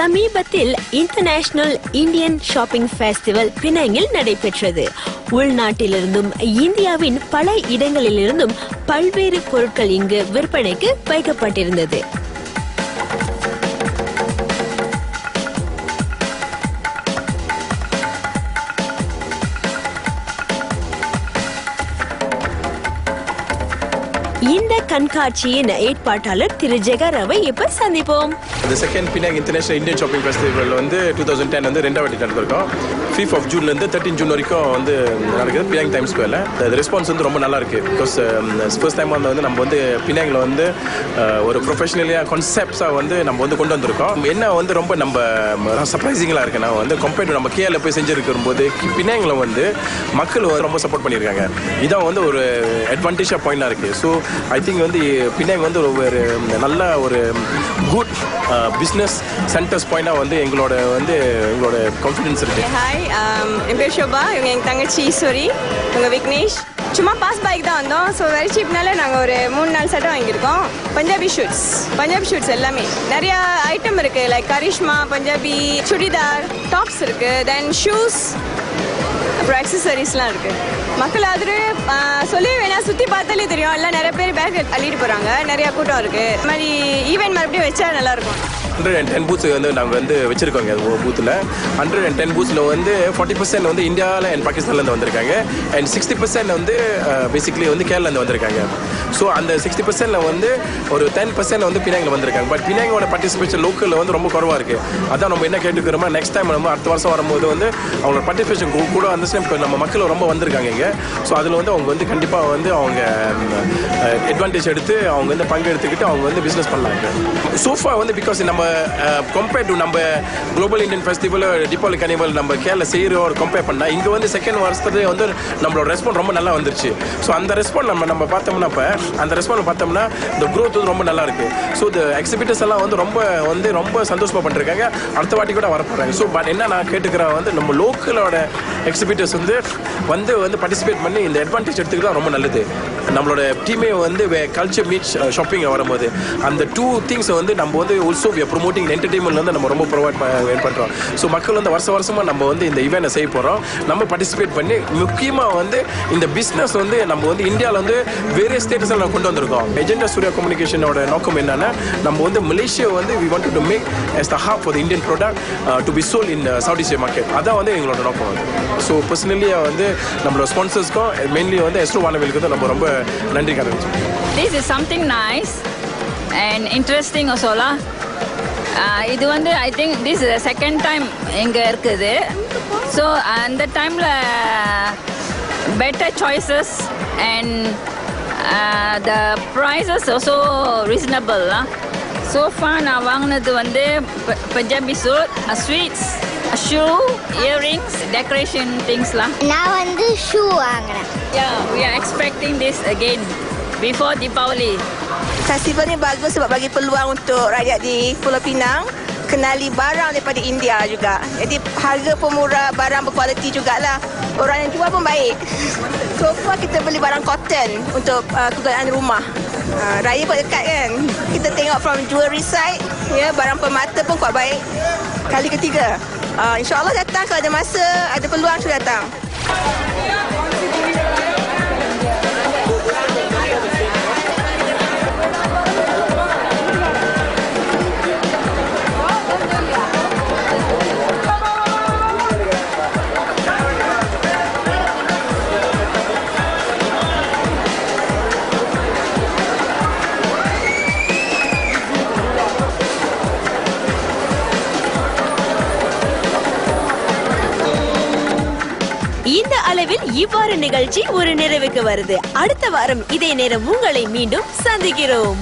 சமீபத்தில் international Indian shopping festival பினாங்கில் நடைபெற்றது. உள்நாட்டிலிருந்தும் இந்தியாவின் பல இடங்களிலிருந்தும் பல்வேறு பொருட்கள் இங்கு விற்பனைக்கு வைக்கப்பட்டிருந்தது. இந்த கண்காட்சியின் ஏற்பாட்டாளர் திரு ஜெகாராவை இப்ப சந்திப்போம். The second Penang International Indian Shopping Festival வந்து 2010 வந்து ரெண்டாவது நடந்திருக்கோம். 5th of June இருந்து 13 June வரைக்கும் வந்து நடக்குது Penang Times Squareல. The response வந்து ரொம்ப நல்லா இருக்கு. Because first time வந்து நம்ம வந்து Penangல வந்து ஒரு ப்ரொஃபஷனலியா கான்செப்ட்ஸா வந்து நம்ம வந்து கொண்டு வந்திருக்கோம். என்ன வந்து ரொம்ப நம்ம சர்ப்ரைசிங்கா இருக்கு. நான் வந்து கம்பேர் டு நம்ம கேல போய் செஞ்சிருக்கும் போது Penangல வந்து மக்கள் ரொம்ப சப்போர்ட் பண்ணிருக்காங்க. இதான் வந்து ஒரு அட்வான்டேஜா பாயிண்டா இருக்கு. ஸோ ஐ திங்க் வந்து Penang வந்து ஒரு நல்ல ஒரு குட் பிஸ்னஸ் சென்டர்ஸ் பாயிண்டா வந்து எங்களோட கான்ஃபிடன்ஸ் இருக்கு. ஹாய், என் பேர் ஷோபா, இவங்க எங்கள் தங்கச்சி ஈஸ்வரி, இவங்க விக்னேஷ். சும்மா பாஸ் பைக் தான் வந்தோம். ஸோ வெரி சீப்னால நாங்கள் ஒரு 3-4 சட்டை வாங்கியிருக்கோம். பஞ்சாபி ஷூட்ஸ் எல்லாமே நிறையா ஐட்டம் இருக்குது. லைக் கரிஷ்மா, பஞ்சாபி, சுடிதார், டாப்ஸ் இருக்குது. தென் ஷூஸ், அப்புறம் அக்சசரிஸ்லாம் இருக்குது. மக்கள் ஆதரவு சொல்லி வேணா சுற்றி பார்த்தாலே தெரியும். எல்லாம் நிறைய பேர் பேக் அள்ளிட்டு போகிறாங்க. நிறையா கூட்டம் இருக்குது. இது மாதிரி ஈவெண்ட் மறுபடியும் வச்சா நல்லாயிருக்கும். 110 பூத்ஸ் வந்து நாங்கள் வந்து வச்சிருக்கோங்க. பூத்தில் 110 பூத்ஸில் வந்து 40% வந்து இந்தியாவில் அண்ட் பாகிஸ்தான்லேருந்து வந்திருக்காங்க. அண்ட் 60% வந்து பேசிக்லி வந்து கேரளாலேருந்து வந்திருக்காங்க. ஸோ அந்த 60%ல் வந்து ஒரு 10% வந்து பினாங்கில் வந்திருக்காங்க. பட் பினாங்கோட பார்ட்டிசிபேஷன் லோக்கலில் வந்து ரொம்ப குறவாக இருக்குது. அதான் நம்ம என்ன கேட்டுக்கிறோமா, நெக்ஸ்ட் டைம் நம்ம அடுத்த வருஷம் வரும்போது வந்து அவங்களோட பார்ட்டிசிபேஷன் கூட வந்து இப்போ நம்ம மக்கள் ரொம்ப வந்திருக்காங்க இங்கே. ஸோ அதில் வந்து அவங்க வந்து கண்டிப்பாக வந்து அவங்க அட்வான்டேஜ் எடுத்து அவங்க வந்து பங்கு எடுத்துக்கிட்டு அவங்க வந்து பிஸ்னஸ் பண்ணலாங்க. சோஃபா வந்து பிகாஸ் நம்ம கம்பேர் டு நம்ம குளோபல் இந்தியன் ஃபெஸ்டிவல், தீபாவளி கனிவல் நம்ம கேரளா செய்கிற ஒரு கம்பேர் பண்ணால் இங்கே வந்து செகண்ட் வருஷத்துலேயே வந்து நம்மளோட ரெஸ்பான்ஸ் ரொம்ப நல்லா வந்துருச்சு. ஸோ அந்த ரெஸ்பான்ஸ் நம்ம பார்த்தோம்னா இப்போ அந்த ரெஸ்பான்ஸ் பார்த்தோம்னா இந்த க்ரோத் வந்து ரொம்ப நல்லா இருக்கு. ஸோ இந்த எக்ஸிபிட்டர்ஸ் எல்லாம் வந்து ரொம்ப சந்தோஷமா பண்ணிருக்காங்க. அடுத்த வாட்டி கூட வரப்போறாங்க. ஸோ பட் என்ன நான் கேட்டுக்கிறேன் வந்து நம்ம லோக்கலோட எக்ஸிபிட்டர்ஸ் வந்து பார்ட்டிசிபேட் பண்ணி இந்த அட்வான்டேஜ் எடுத்துக்கிட்டா ரொம்ப நல்லது. நம்மளோட டீமே வந்து கல்ச்சர் மீட் ஷாப்பிங் வரும்போது அந்த 2 திங்ஸ் வந்து நம்ம வந்து also we are promoting entertainment வந்து நம்ம ரொம்ப ப்ரொவைட் பண்ணுறோம். ஸோ மக்கள் வந்து வருஷமாக நம்ம வந்து இந்த ஈவெண்ட்டை செய்ய போகிறோம். நம்ம பார்ட்டிசிபேட் பண்ணி முக்கியமாக வந்து இந்த பிஸ்னஸ் வந்து நம்ம வந்து இந்தியாவில் வந்து வேறு ஸ்டேட்டஸில் நம்ம கொண்டு வந்திருக்கோம். ஏஜெண்டா சூர்யா கம்யூனிகேஷனோட நோக்கம் என்னன்னா, நம்ம வந்து மலேசியா வந்து we want to make as the hub for the Indian product to be sold in Southeast Asia market. அதான் வந்து எங்களோட நோக்கம் வந்து. ஸோ பர்சனலி வந்து நம்மளோட ஸ்பான்சர்ஸ்க்கும் மெயின்லி வந்து எஸ்ரோ வானவிலுக்கு தான் நம்ம ரொம்ப நன்றி காட்டுறோம். This is something nice and interesting also lah. இது வந்து I think this is the second time இங்க இருக்குது. So அந்த டைம்ல better choices and the prices also reasonable lah. So far நான் வாங்கினது வந்து Punjabi suit, sweets, shoe, earrings, decoration things lah. நான் வந்து ஷூ வாங்கினேன். Yeah, we are expecting this again before Deepavali. Festival ni bagus sebab bagi peluang untuk rakyat di Pulau Pinang kenali barang daripada India juga. Jadi harga pun murah, barang berkualiti jugalah. Orang yang jual pun baik. So far kita beli barang cotton untuk kegunaan rumah. Raya pun dekat kan. Kita tengok from jewelry side, ya, barang permata pun kuat baik. Kali ketiga. InsyaAllah datang kalau ada masa, ada peluang sudah datang. இந்த அளவில் இவ்வாறு நிகழ்ச்சி ஒரு நிறைவுக்கு வருது. அடுத்த வாரம் இதே நேரம் உங்களை மீண்டும் சந்திக்கிறோம்.